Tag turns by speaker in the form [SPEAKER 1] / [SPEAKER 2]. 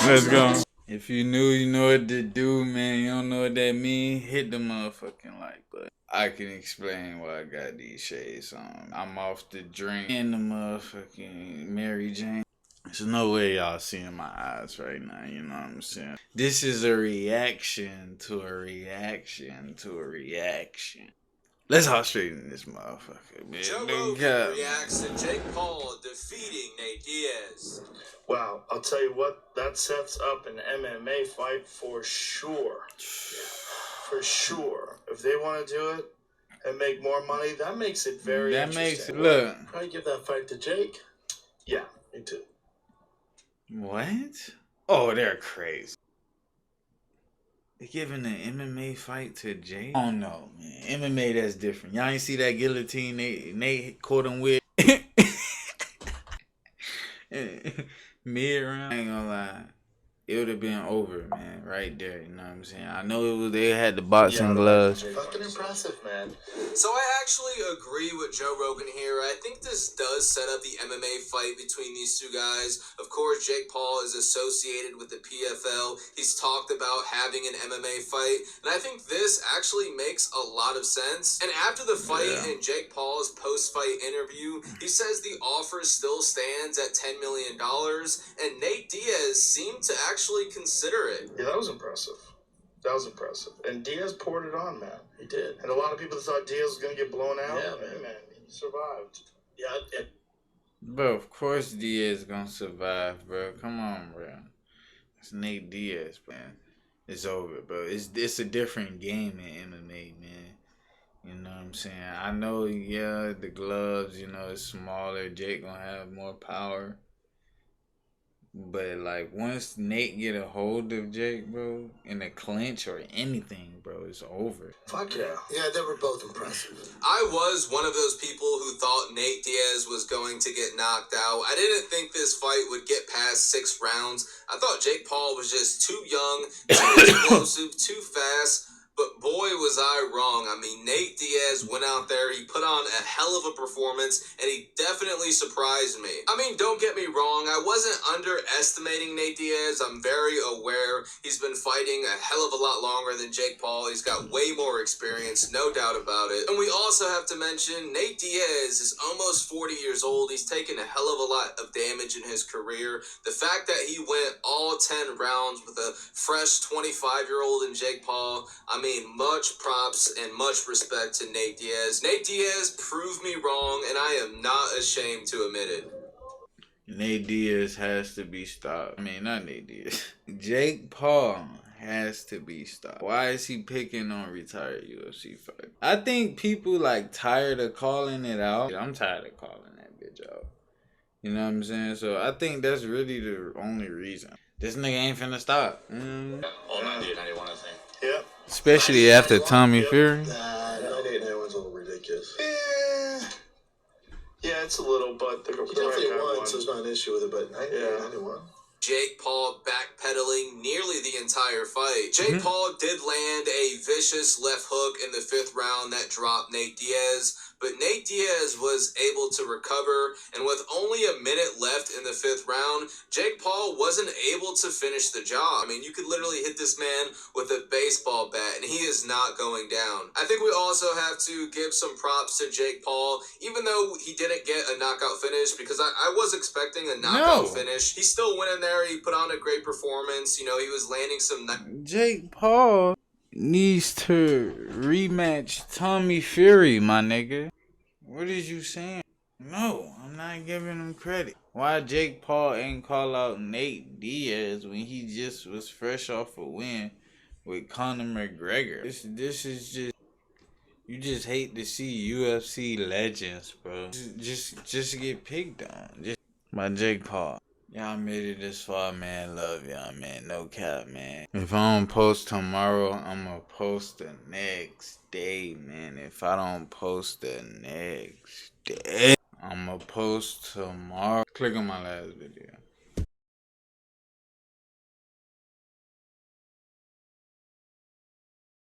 [SPEAKER 1] Let's go. If you knew, you know what to do, man. You don't know what that mean? Hit the motherfucking like button. I can explain why I got these shades on. I'm off the drink and the motherfucking Mary Jane. There's no way y'all seeing my eyes right now, you know what I'm saying? This is a reaction to a reaction to a reaction. Let's hop straight in this motherfucker, man.
[SPEAKER 2] Joe Rogan reacts to Jake Paul defeating Nate Diaz.
[SPEAKER 3] Wow, I'll tell you what, that sets up an MMA fight for sure. For sure. If they want to do it and make more money, that makes it very interesting.
[SPEAKER 1] Makes it, look.
[SPEAKER 3] Probably give that fight to Jake. Yeah, me too.
[SPEAKER 1] What? Oh, they're crazy. They're giving an MMA fight to Jake? Oh no, man. MMA, that's different. Y'all ain't see that guillotine Nate caught him with? Mid-round. I ain't gonna lie. It would have been over, man, right there. You know what I'm saying? I know it was. They had the boxing gloves.
[SPEAKER 3] Fucking impressive, man.
[SPEAKER 2] So I actually agree with Joe Rogan here. I think this does set up the MMA fight between these two guys. Of course, Jake Paul is associated with the PFL. He's talked about having an MMA fight, and I think this actually makes a lot of sense. And after the fight in Jake Paul's post-fight interview, he says the offer still stands at $10 million, and Nate Diaz seemed to actually consider it.
[SPEAKER 3] Yeah, that was impressive. That was impressive. And Diaz poured it on, man. He did. And a lot of people thought Diaz was going to get blown out. Yeah, man. He survived. Yeah.
[SPEAKER 1] Bro, of course Diaz gonna survive, bro. Come on, bro. It's Nate Diaz, man. It's over, bro. It's a different game in MMA, man. You know what I'm saying? I know, yeah, the gloves, you know, it's smaller. Jake gonna have more power. But, like, once Nate get a hold of Jake, bro, in a clinch or anything, bro, it's over.
[SPEAKER 3] Fuck yeah. Yeah, they were both impressive.
[SPEAKER 2] I was one of those people who thought Nate Diaz was going to get knocked out. I didn't think this fight would get past 6 rounds. I thought Jake Paul was just too young, too explosive, too fast. But boy, was I wrong. I mean, Nate Diaz went out there, he put on a hell of a performance, and he definitely surprised me. I mean, don't get me wrong, I wasn't underestimating Nate Diaz. I'm very aware he's been fighting a hell of a lot longer than Jake Paul. He's got way more experience, no doubt about it. And we also have to mention, Nate Diaz is almost 40 years old. He's taken a hell of a lot of damage in his career. The fact that he went all 10 rounds with a fresh 25-year-old in Jake Paul, I mean, much props and much respect to Nate Diaz. Nate Diaz proved me wrong, and I am not ashamed to admit it.
[SPEAKER 1] Nate Diaz has to be stopped. I mean, not Nate Diaz. Jake Paul has to be stopped. Why is he picking on retired UFC fighters? I think people, like, tired of calling it out. I'm tired of calling that bitch out. You know what I'm saying? So I think that's really the only reason. This nigga ain't finna stop.
[SPEAKER 3] All 90 and 91, I think. Yep.
[SPEAKER 1] Especially after Tommy Fury.
[SPEAKER 3] Nah, 98 and 91's a little ridiculous. Yeah, it's a little, but the definitely won, so it's not an issue with it, but 91.
[SPEAKER 2] Jake Paul backpedaling nearly the entire fight. Jake Paul did land a vicious left hook in the 5th round that dropped Nate Diaz, but Nate Diaz was able to recover, and with only a minute left in the 5th round, Jake Paul wasn't able to finish the job. I mean, you could literally hit this man with a baseball bat, and he is not going down. I think we also have to give some props to Jake Paul, even though he didn't get a knockout finish, because I was expecting a knockout finish. He still went in there. He put on a great performance. You know, he was landing some...
[SPEAKER 1] Jake Paul needs to rematch Tommy Fury, my nigga. What is you saying? No, I'm not giving him credit. Why Jake Paul ain't call out Nate Diaz when he just was fresh off a win with Conor McGregor? This is just... You just hate to see UFC legends, bro. Just get picked on. Just by Jake Paul. Y'all made it this far, man. Love y'all, man. No cap, man. If I don't post tomorrow, I'm gonna post the next day, man. If I don't post the next day, I'm gonna post tomorrow. Click on my last video.